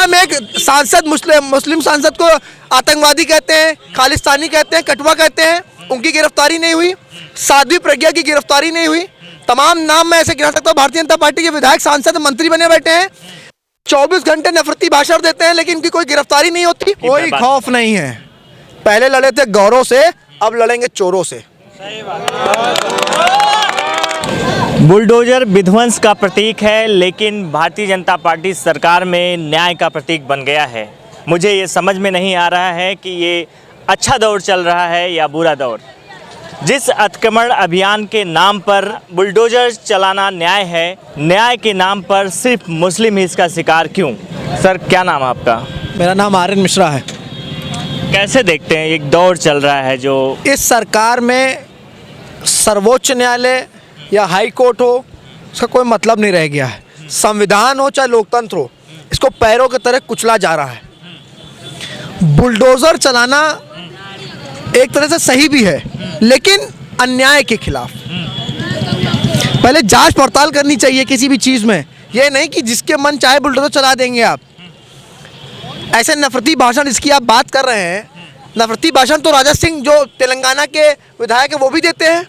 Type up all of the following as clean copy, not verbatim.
हम एक सांसद मुस्लिम सांसद को आतंकवादी कहते हैं, खालिस्तानी कहते हैं, कटवा कहते हैं, उनकी गिरफ्तारी नहीं हुई। साध्वी प्रज्ञा की गिरफ्तारी नहीं हुई। तमाम नाम मैं ऐसे गिना सकता हूँ। भारतीय जनता पार्टी के विधायक, सांसद, मंत्री बने बैठे हैं, 24 घंटे नफरती भाषण देते हैं, लेकिन उनकी कोई गिरफ्तारी नहीं होती। कोई खौफ नहीं है। पहले लड़े थे गौरों से, अब लड़ेंगे चोरों से। बुलडोजर विध्वंस का प्रतीक है, लेकिन भारतीय जनता पार्टी सरकार में न्याय का प्रतीक बन गया है। मुझे ये समझ में नहीं आ रहा है कि ये अच्छा दौर चल रहा है या बुरा दौर। जिस अतिक्रमण अभियान के नाम पर बुलडोजर चलाना न्याय है, न्याय के नाम पर सिर्फ मुस्लिम ही इसका शिकार क्यों? सर, क्या नाम है आपका? मेरा नाम आर्यन मिश्रा है। कैसे देखते हैं एक दौर चल रहा है जो इस सरकार में सर्वोच्च न्यायालय या हाई कोर्ट हो, उसका कोई मतलब नहीं रह गया है। संविधान हो चाहे लोकतंत्र हो, इसको पैरों की तरह कुचला जा रहा है। बुलडोजर चलाना एक तरह से सही भी है, लेकिन अन्याय के खिलाफ। पहले जांच पड़ताल करनी चाहिए किसी भी चीज़ में। ये नहीं कि जिसके मन चाहे बुलडोजर चला देंगे आप। ऐसे नफरती भाषण जिसकी आप बात कर रहे हैं, नफरती भाषण तो राजा सिंह जो तेलंगाना के विधायक है वो भी देते हैं,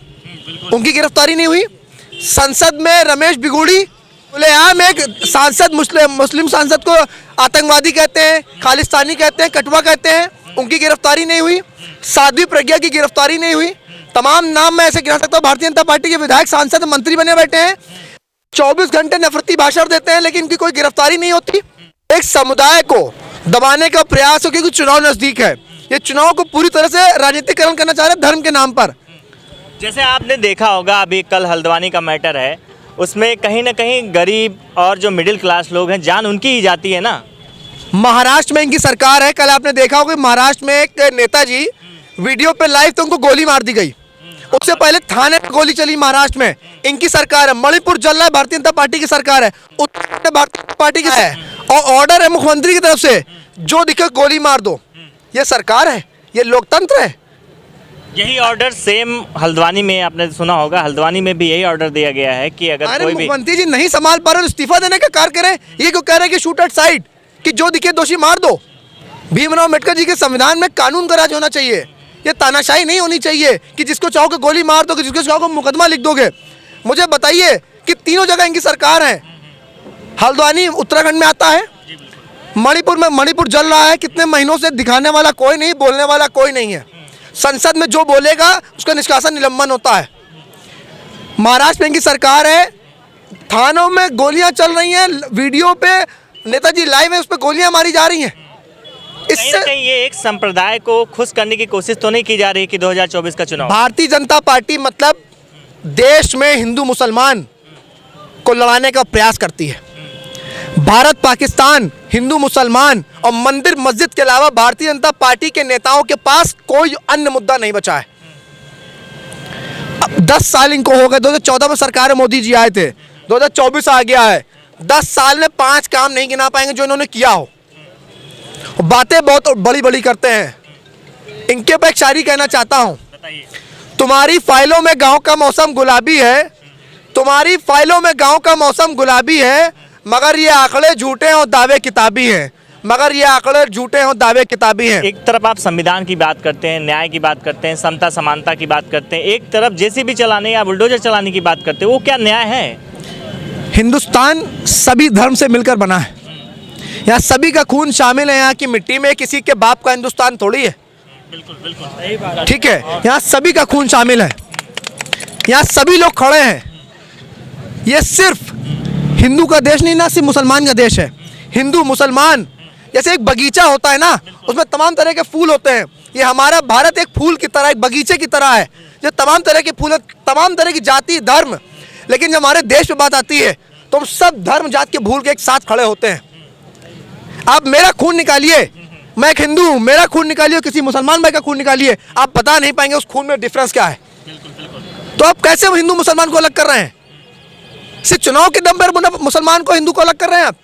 उनकी गिरफ्तारी नहीं हुई। संसद में रमेश बिगुड़ी बोले हम एक सांसद मुस्लिम सांसद को आतंकवादी कहते हैं, खालिस्तानी कहते हैं, कटवा कहते हैं, उनकी गिरफ्तारी नहीं हुई। साध्वी प्रज्ञा की गिरफ्तारी नहीं हुई। तमाम नाम मैं ऐसे गिना सकता हूँ। भारतीय जनता पार्टी के विधायक, सांसद, मंत्री बने बैठे हैं, 24 घंटे नफरती भाषण देते हैं, लेकिन उनकी कोई गिरफ्तारी नहीं होती। एक समुदाय को दबाने का प्रयास हो, क्योंकि चुनाव नजदीक है। ये चुनाव को पूरी तरह से राजनीतिकरण करना चाह रहे हैं धर्म के नाम पर। जैसे आपने देखा होगा, अभी कल हल्द्वानी का मैटर है, उसमें कहीं ना कहीं गरीब और जो मिडिल क्लास लोग हैं, जान उनकी ही जाती है ना। महाराष्ट्र में इनकी सरकार है। कल आपने देखा होगा महाराष्ट्र में एक नेताजी वीडियो पे लाइव, तो उनको गोली मार दी गई। उससे पहले थाने पे गोली चली महाराष्ट्र में, इनकी सरकार है। मणिपुर जल रहा है, भारतीय जनता पार्टी की सरकार है। उत्तराखंड भारतीय जनता पार्टी की है, और ऑर्डर है मुख्यमंत्री की तरफ से, जो दिखे गोली मार दो। ये सरकार है, ये लोकतंत्र है। यही ऑर्डर सेम हल्द्वानी में आपने सुना होगा, हल्द्वानी में भी यही ऑर्डर दिया गया है कि अगर कोई भी मुख्यमंत्री जी नहीं संभाल पा रहे, इस्तीफा देने का कार्य करें। ये क्यों कह रहे हैं कि शूट एट साइड, कि जो दिखे दोषी मार दो। भीमराव अम्बेडकर जी के संविधान में कानून का राज होना चाहिए। ये तानाशाही नहीं होनी चाहिए कि जिसको चाहोगे गोली मार दोगे, जिसको चाहोगे मुकदमा लिख दोगे। मुझे बताइए कि तीनों जगह इनकी सरकार है। हल्द्वानी उत्तराखंड में आता है, मणिपुर में मणिपुर जल रहा है, कितने महीनों से दिखाने वाला कोई नहीं, बोलने वाला कोई नहीं है। संसद में जो बोलेगा उसका निष्कासन, निलंबन होता है। महाराष्ट्र में इनकी सरकार है, थानों में गोलियां चल रही हैं, वीडियो पे नेताजी लाइव है, उस पर गोलियां मारी जा रही हैं। इससे कहीं ये एक संप्रदाय को खुश करने की कोशिश तो नहीं की जा रही कि 2024 का चुनाव? भारतीय जनता पार्टी मतलब देश में हिंदू मुसलमान को लड़ाने का प्रयास करती है। भारत पाकिस्तान, हिंदू मुसलमान और मंदिर मस्जिद के अलावा भारतीय जनता पार्टी के नेताओं के पास कोई अन्य मुद्दा नहीं बचा है। अब 10 साल इनको हो गए। 2014 में सरकार मोदी जी आए थे, 2024 आ गया है। 10 साल में 5 काम नहीं गिना पाएंगे जो इन्होंने किया हो। बातें बहुत बड़ी बड़ी करते हैं। इनके पे एक शायरी कहना चाहता हूँ। तुम्हारी फाइलों में गांव का मौसम गुलाबी है, तुम्हारी फाइलों में गांव का मौसम गुलाबी है, मगर ये आंकड़े झूठे हैं और दावे किताबी हैं, मगर ये आंकड़े झूठे हैं और दावे किताबी हैं। एक तरफ आप संविधान की बात करते हैं, न्याय की बात करते हैं, समता समानता की बात करते हैं, एक तरफ जेसीबी चलाने या बुलडोजर चलाने की बात करते हैं। वो क्या न्याय है? हिंदुस्तान सभी धर्म से मिलकर बना है। यहाँ सभी का खून शामिल है। यहाँ की मिट्टी में किसी के बाप का हिंदुस्तान थोड़ी है। बिल्कुल बिल्कुल सही बात। ठीक है, यहाँ सभी का खून शामिल है। यहाँ सभी लोग खड़े हैं। ये सिर्फ हिंदू का देश नहीं, ना सिर्फ मुसलमान का देश है। हिंदू मुसलमान, जैसे एक बगीचा होता है ना, उसमें तमाम तरह के फूल होते हैं। ये हमारा भारत एक फूल की तरह, एक बगीचे की तरह है, जो तमाम तरह के फूल, तमाम तरह की जाति, धर्म। लेकिन जब हमारे देश पे बात आती है तो हम सब धर्म जात के भूल के एक साथ खड़े होते हैं। आप मेरा खून निकालिए, मैं एक हिंदू हूँ, मेरा खून निकालिए, किसी मुसलमान भाई का खून निकालिए, आप बता नहीं पाएंगे उस खून में डिफरेंस क्या है। तो आप कैसे हिंदू मुसलमान को अलग कर रहे हैं? सिर्फ चुनाव के दम पर मुसलमान को हिंदू को अलग कर रहे हैं आप,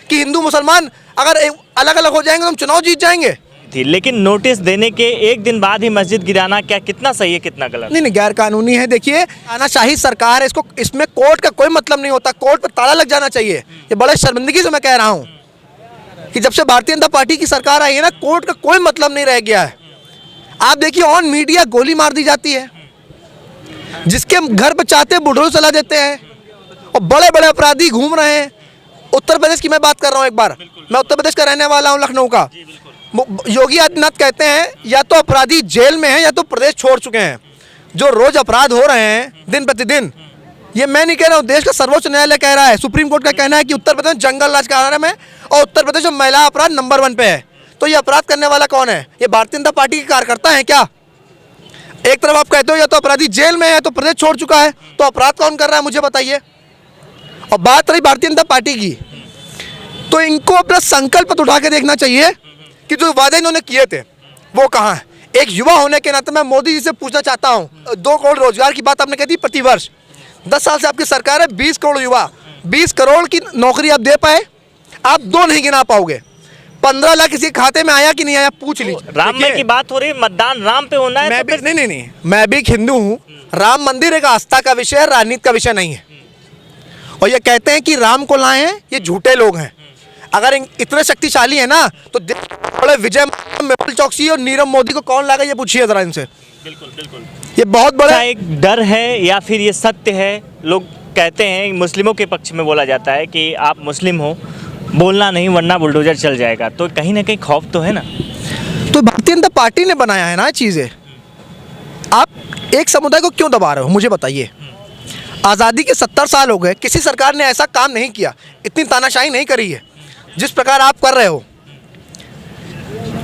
कि हिंदू मुसलमान अगर अलग अलग हो जाएंगे तो हम चुनाव जीत जाएंगे। लेकिन नोटिस देने के एक दिन बाद ही मस्जिद गिराना क्या कितना सही है, कितना गलत? नहीं, गैर कानूनी है। देखिए, तानाशाही सरकार है, इसको, इसमें कोर्ट का कोई मतलब नहीं होता। कोर्ट पर ताला लग जाना चाहिए। ये बड़े शर्मिंदगी से मैं कह रहा हूँ। कि जब से भारतीय जनता पार्टी की सरकार आई है ना, कोर्ट का कोई मतलब नहीं रह गया है। आप देखिए ऑन मीडिया गोली मार दी जाती है, जिसके घर पर चाहते बुलडोजर चला देते हैं, और बड़े बड़े अपराधी घूम रहे हैं। उत्तर प्रदेश की मैं बात कर रहा हूँ, एक बार मैं उत्तर प्रदेश का रहने वाला हूँ, लखनऊ का। योगी आदित्यनाथ कहते हैं या तो अपराधी जेल में हैं या तो प्रदेश छोड़ चुके हैं। जो रोज अपराध हो रहे हैं दिन प्रतिदिन, ये मैं नहीं कह रहा हूँ, देश का सर्वोच्च न्यायालय कह रहा है, सुप्रीम कोर्ट का कहना है कि उत्तर प्रदेश जंगल राज का आरंभ है और उत्तर प्रदेश में महिला अपराध नंबर 1 पे है। तो ये अपराध करने वाला कौन है? ये भारतीय जनता पार्टी के कार्यकर्ता हैं क्या? एक तरफ आप कहते हो या तो अपराधी जेल में है तो प्रदेश छोड़ चुका है, तो अपराध कौन कर रहा है मुझे बताइए। और बात रही भारतीय जनता पार्टी की, तो इनको अपना संकल्प तो उठा के देखना चाहिए कि जो वादे इन्होंने किए थे वो कहाँ है। एक युवा होने के नाते मैं मोदी जी से पूछना चाहता हूँ, 2 करोड़ रोजगार की बात आपने कही थी प्रति वर्ष, 10 साल से आपकी सरकार है, 20 करोड़ युवा, 20 करोड़ की नौकरी आप दे पाए? आप 2 नहीं गिना पाओगे। 15 लाख किसी खाते में आया कि नहीं आया, पूछ लीजिए। राम में की बात हो रही है, मतदान राम पे होना है। मैं भी नहीं, मैं भी एक हिंदू हूँ। राम मंदिर एक आस्था का विषय है, राजनीति का विषय नहीं है। और ये कहते हैं कि राम को लाए हैं, ये झूठे लोग हैं। अगर इतने शक्तिशाली है ना, तो बड़े विजय मेहुल चौकसी और नीरव मोदी को कौन लाएगा, ये पूछिए जरा इनसे। बिल्कुल बिल्कुल, ये बहुत बड़ा एक डर है या फिर ये सत्य है। लोग कहते हैं, मुस्लिमों के पक्ष में बोला जाता है कि आप मुस्लिम हो, बोलना नहीं वरना बुलडोजर चल जाएगा। तो कहीं ना कहीं खौफ तो है ना। तो भारतीय जनता पार्टी ने बनाया है ना चीज़ें। आप एक समुदाय को क्यों दबा रहे हो मुझे बताइए। आज़ादी के 70 साल हो गए, किसी सरकार ने ऐसा काम नहीं किया, इतनी तानाशाही नहीं करी है जिस प्रकार आप कर रहे हो।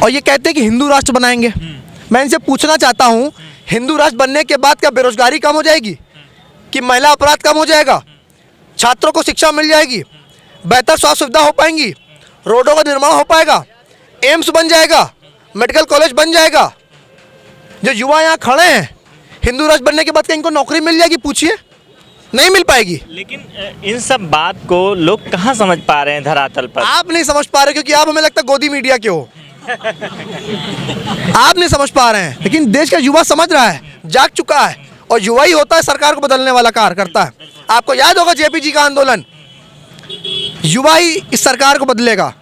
और ये कहते हैं कि हिंदू राष्ट्र बनाएंगे। मैं इनसे पूछना चाहता हूँ, हिंदू राष्ट्र बनने के बाद क्या बेरोजगारी कम हो जाएगी, कि महिला अपराध कम हो जाएगा, छात्रों को शिक्षा मिल जाएगी, बेहतर स्वास्थ्य सुविधा हो पाएंगी, रोडों का निर्माण हो पाएगा, एम्स बन जाएगा, मेडिकल कॉलेज बन जाएगा। जो युवा यहाँ खड़े हैं, हिंदू राष्ट्र बनने के बाद क्या इनको नौकरी मिल जाएगी? पूछिए, नहीं मिल पाएगी। लेकिन इन सब बात को लोग कहाँ समझ पा रहे हैं धरातल पर? आप नहीं समझ पा रहे क्योंकि आप हमें लगता है गोदी मीडिया के हो। आप नहीं समझ पा रहे हैं, लेकिन देश का युवा समझ रहा है, जाग चुका है। और युवा ही होता है सरकार को बदलने वाला कार्य करता है। आपको याद होगा जेपी का आंदोलन, युवा ही इस सरकार को बदलेगा।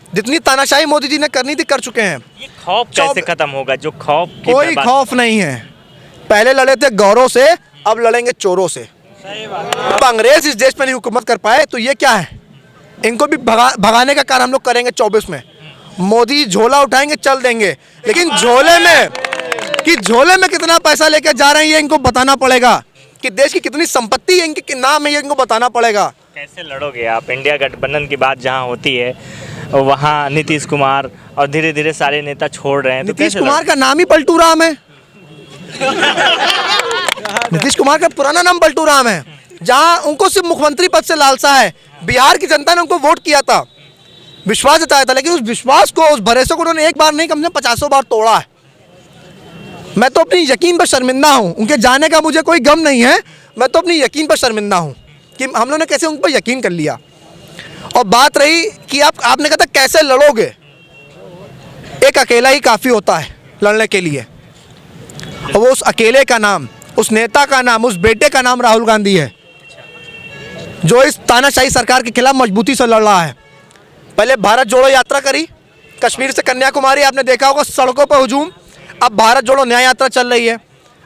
जितनी तानाशाही मोदी जी ने करनी थी कर चुके हैं। ये खौफ कैसे खत्म होगा? जो खौफ कोई खौफ नहीं है। पहले लड़े थे गौरों से, अब लड़ेंगे चोरों से। अब अंग्रेज इस देश पर नहीं हुकूमत कर पाए तो ये क्या है, इनको भी भगाने का कार्य हम लोग करेंगे 24 में। मोदी झोला उठाएंगे, चल देंगे, लेकिन झोले में कितना पैसा लेकर जा रहे हैं ये इनको बताना पड़ेगा, कि देश की कितनी संपत्ति है इनके नाम है, ये इनको बताना पड़ेगा। कैसे लड़ोगे आप? इंडिया गठबंधन की बात जहाँ होती है वहाँ नीतीश कुमार और धीरे धीरे सारे नेता छोड़ रहे हैं। नीतीश कुमार का नाम ही पलटू राम है। नीतीश कुमार का पुराना नाम पलटू राम है। जहां उनको सिर्फ मुख्यमंत्री पद से लालसा है, बिहार की जनता ने उनको वोट किया था, विश्वास जताया था, लेकिन उस विश्वास को, उस भरोसे को उन्होंने एक बार नहीं कम से 50 बार तोड़ा है। मैं तो अपनी यकीन पर शर्मिंदा हूं। उनके जाने का मुझे कोई गम नहीं है, मैं तो अपनी यकीन पर शर्मिंदा हूं कि हम लोगों ने कैसे उन पर यकीन कर लिया। और बात रही कि आपने कहा था कैसे लड़ोगे, एक अकेला ही काफ़ी होता है लड़ने के लिए, और वो उस अकेले का नाम, उस नेता का नाम, उस बेटे का नाम राहुल गांधी है, जो इस तानाशाही सरकार के खिलाफ मजबूती से लड़ रहा है। पहले भारत जोड़ो यात्रा करी, कश्मीर से कन्याकुमारी, आपने देखा होगा सड़कों पर हुजूम। अब भारत जोड़ो न्याय यात्रा चल रही है।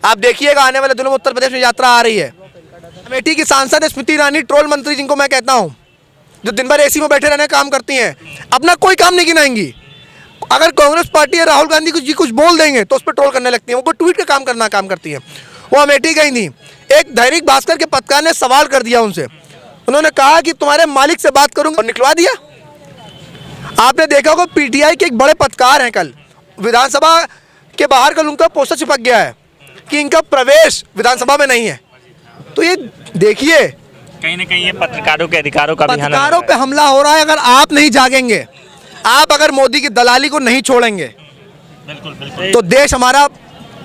आप देखिएगा आने वाले दिनों में उत्तर प्रदेश में यात्रा आ रही है। अमेठी की सांसद स्मृति ईरानी, ट्रोल मंत्री जिनको मैं कहता हूँ, जो दिन भर एसी में बैठे रहने का काम करती हैं, अपना कोई काम नहीं गिनाएंगी। अगर कांग्रेस पार्टी या राहुल गांधी कुछ बोल देंगे तो उस पर ट्रोल करने लगती हैं, वो ट्वीट का काम करती हैं। वो अमेठी गई थी, एक दैनिक भास्कर के पत्रकार ने सवाल कर दिया उनसे, उन्होंने कहा कि तुम्हारे मालिक से बात करूंगा, और निकलवा दिया। आपने देखा होगा पीटीआई के एक बड़े पत्रकार हैं, कल विधानसभा के बाहर कल उनका पोस्टर चिपक गया है कि इनका प्रवेश विधानसभा में नहीं है। तो ये देखिए, कहीं ना कहीं ये पत्रकारों के अधिकारों का पत्रकारों पे हमला हो रहा है। अगर आप नहीं जागेंगे, आप अगर मोदी की दलाली को नहीं छोड़ेंगे, बिल्कुल, तो देश हमारा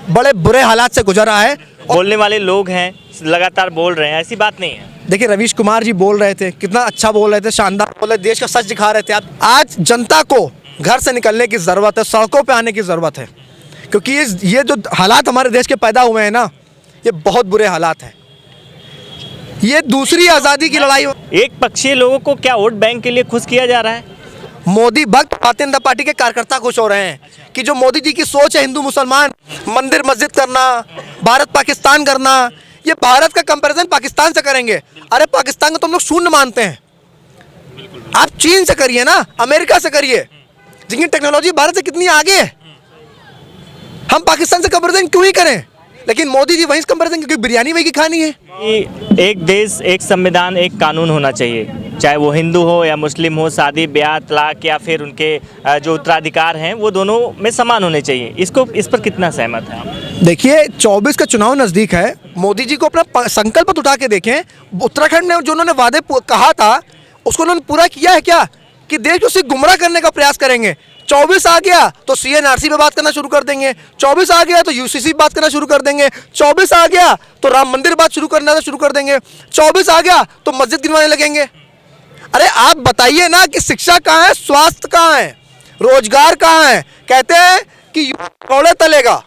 बड़े बुरे हालात से गुजर रहा है। बोलने वाले लोग हैं, लगातार बोल रहे हैं, ऐसी बात नहीं है। देखिए रवीश कुमार जी बोल रहे थे, कितना अच्छा बोल रहे थे, शानदार बोल रहे, देश का सच दिखा रहे थे। आप आज जनता को घर से निकलने की ज़रूरत है, सड़कों पे आने की ज़रूरत है, क्योंकि ये जो हालात हमारे देश के पैदा हुए हैं ना, ये बहुत बुरे हालात हैं। ये दूसरी आज़ादी की लड़ाई। एक पक्षीय लोगों को क्या वोट बैंक के लिए खुश किया जा रहा है? मोदी भक्त भारतीय जनता पार्टी के कार्यकर्ता खुश हो रहे हैं कि जो मोदी जी की सोच है हिंदू मुसलमान मंदिर मस्जिद करना, भारत पाकिस्तान करना, ये भारत का कंपैरिजन पाकिस्तान से करेंगे। अरे पाकिस्तान को तो हम लोग शून्य मानते हैं। आप चीन से करिए ना, अमेरिका से करिए, जिनकी टेक्नोलॉजी भारत से कितनी आगे है। हम पाकिस्तान से कंपैरिजन क्यों ही करें? लेकिन मोदी जी वहीं से कंपैरिजन, क्योंकि बिरयानी वही की खानी है। कि एक देश, एक संविधान, एक कानून होना चाहिए, चाहे वो हिंदू हो या मुस्लिम हो, शादी ब्याह तलाक या फिर उनके जो उत्तराधिकार हैं वो दोनों में समान होने चाहिए। इस पर कितना सहमत है आप? देखिए 24 का चुनाव नज़दीक है। मोदी जी को अपना संकल्प उठा के देखें। उत्तराखंड में जो उन्होंने वादे कहा था उसको उन्होंने पूरा किया है क्या? कि देश को सिर्फ गुमराह करने का प्रयास करेंगे। 24 आ गया तो CNRC पे बात करना शुरू कर देंगे, 24 आ गया तो UCC पे बात करना शुरू कर देंगे, 24 आ गया तो राम मंदिर बात शुरू कर देंगे, 24 आ गया तो मस्जिद गिनवाने लगेंगे। अरे आप बताइए ना कि शिक्षा कहाँ है, स्वास्थ्य कहाँ है, रोजगार कहाँ है? कहते हैं कि पकौड़े तलेगा,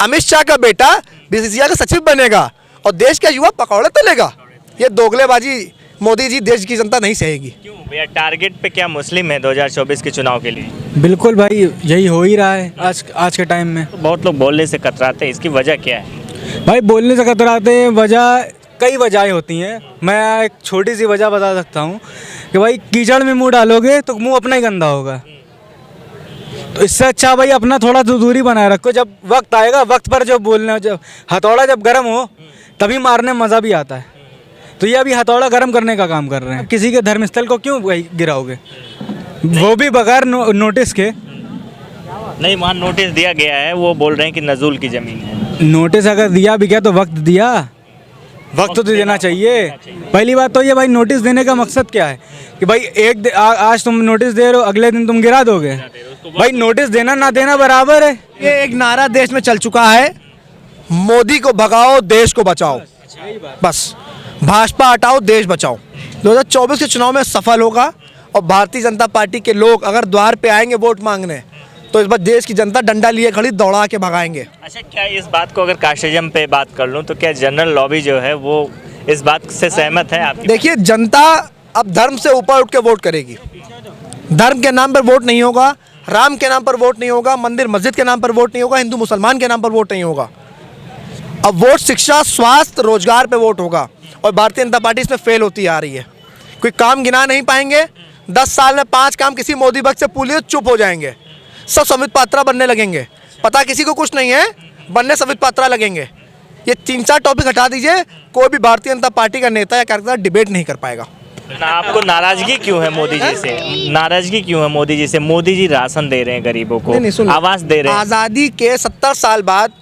अमित शाह का बेटा BCCI का सचिव बनेगा और देश का युवा पकौड़े तलेगा। ये दोगलेबाजी मोदी जी देश की जनता नहीं सहेगी। क्यों भैया, टारगेट पे क्या मुस्लिम है 2024 के चुनाव के लिए? बिल्कुल भाई, यही हो ही रहा है आज के टाइम में। तो बहुत लोग बोलने से कतराते हैं, इसकी वजह क्या है? भाई बोलने से कतराते हैं, वजह कई वजहें होती हैं। मैं एक छोटी सी वजह बता सकता हूँ कि भाई कीचड़ में मुंह डालोगे तो मुंह अपना ही गंदा होगा। तो इससे अच्छा भाई अपना थोड़ा दूरी बनाए रखो। जब वक्त आएगा, वक्त पर जो बोलना, जब हथौड़ा जब गर्म हो तभी मारने में मज़ा भी आता है। तो ये अभी हथौड़ा गर्म करने का काम कर रहे हैं। किसी के धर्मस्थल को क्यों भाई गिराओगे, वो भी बगैर नोटिस के? नहीं, वहाँ नोटिस दिया गया है, वो बोल रहे हैं कि नजूल की ज़मीन है। नोटिस अगर दिया भी क्या तो वक्त दिया, वक्त तो देना चाहिए। पहली बात तो ये भाई, नोटिस देने का मकसद क्या है कि भाई आज तुम नोटिस दे रहे हो, अगले दिन तुम गिरा दोगे? भाई नोटिस देना ना देना बराबर है। ये एक नारा देश में चल चुका है, मोदी को भगाओ देश को बचाओ। बस भाजपा हटाओ देश बचाओ। 2024 के चुनाव में सफल होगा और भारतीय जनता पार्टी के लोग अगर द्वार पे आएंगे वोट मांगने तो इस बार देश की जनता डंडा लिए खड़ी दौड़ा के भगाएंगे। अच्छा, क्या इस बात को अगर कास्टिज्म पे बात कर लूँ तो क्या जनरल लॉबी जो है वो इस बात से सहमत है आपकी? देखिए जनता अब धर्म से ऊपर उठ के वोट करेगी। धर्म के नाम पर वोट नहीं होगा, राम के नाम पर वोट नहीं होगा, मंदिर मस्जिद के नाम पर वोट नहीं होगा, हिंदू मुसलमान के नाम पर वोट नहीं होगा। अब वोट शिक्षा, स्वास्थ्य, रोजगार पे वोट होगा और भारतीय जनता पार्टी इसमें फेल होती आ रही है। कोई काम गिना नहीं पाएंगे। 10 साल में 5 काम किसी मोदी भक्त से पूछिए चुप हो जाएंगे। सब संबित पात्रा बनने लगेंगे। पता किसी को कुछ नहीं है, बनने संबित पात्रा लगेंगे। ये 3-4 टॉपिक हटा दीजिए, कोई भी भारतीय जनता पार्टी का नेता या कार्यकर्ता डिबेट नहीं कर पाएगा। आपको नाराजगी क्यों है मोदी जी से? नाराजगी क्यों है मोदी जी से? मोदी जी राशन दे रहे हैं गरीबों को, आवास दे रहे हैं। आज़ादी के 70 साल बाद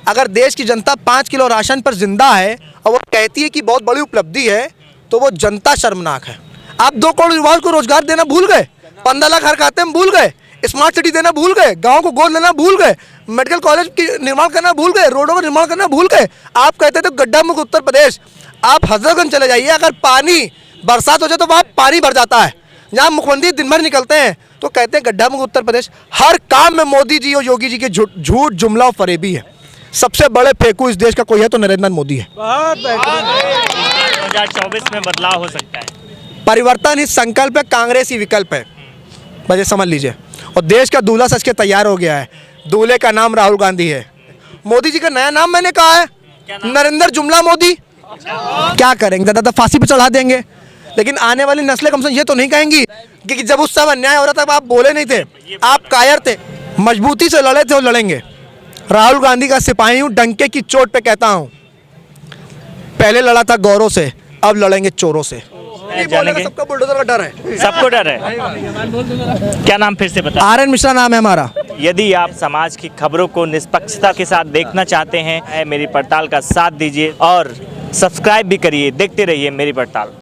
अगर देश की जनता 5 किलो राशन पर जिंदा है और वो कहती है कि बहुत बड़ी उपलब्धि है, तो वो जनता शर्मनाक है। आप 2 करोड़ युवाओं को रोजगार देना भूल गए, 15 लाख हर खाते में भूल गए, स्मार्ट सिटी देना भूल गए, गाँव को गोद लेना भूल गए, मेडिकल कॉलेज की निर्माण करना भूल गए, रोडों का निर्माण करना भूल गए। आप कहते थे गड्ढा मुक्त उत्तर प्रदेश। आप हजरतगंज चले जाइए, अगर पानी बरसात हो जाए तो वहाँ पानी भर जाता है। जहाँ मुख्यमंत्री दिन भर निकलते हैं तो कहते हैं गड्ढा मुक्त उत्तर प्रदेश। हर काम में मोदी जी और योगी जी के झूठ, जुमला और फरेबी है। सबसे बड़े फेंकू इस देश का कोई है तो नरेंद्र मोदी है। 2024 में बदलाव हो सकता है। परिवर्तन ही संकल्प है, कांग्रेस ही विकल्प है, बस समझ लीजिए। और देश का दूल्हा सच के तैयार हो गया है। दूल्हे का नाम राहुल गांधी है। मोदी जी का नया नाम मैंने कहा है, नरेंद्र जुमला मोदी। क्या करेंगे, ज़्यादा फांसी पे चढ़ा देंगे, लेकिन आने वाली नस्लें कम से कम ये तो नहीं कहेंगी कि जब उस समय अन्याय हो रहा था तब आप बोले नहीं थे, आप कायर थे। मजबूती से लड़े थे और लड़ेंगे। राहुल गांधी का सिपाही हूँ, डंके की चोट पे कहता हूँ। पहले लड़ा था गौरों से, अब लड़ेंगे चोरों से। सबका बुलडोजर का डर है, सबको डर है। क्या नाम फिर से बता? RN मिश्रा नाम है हमारा। यदि आप समाज की खबरों को निष्पक्षता के साथ देखना चाहते हैं, मेरी पड़ताल का साथ दीजिए और सब्सक्राइब भी करिए। देखते रहिए मेरी पड़ताल।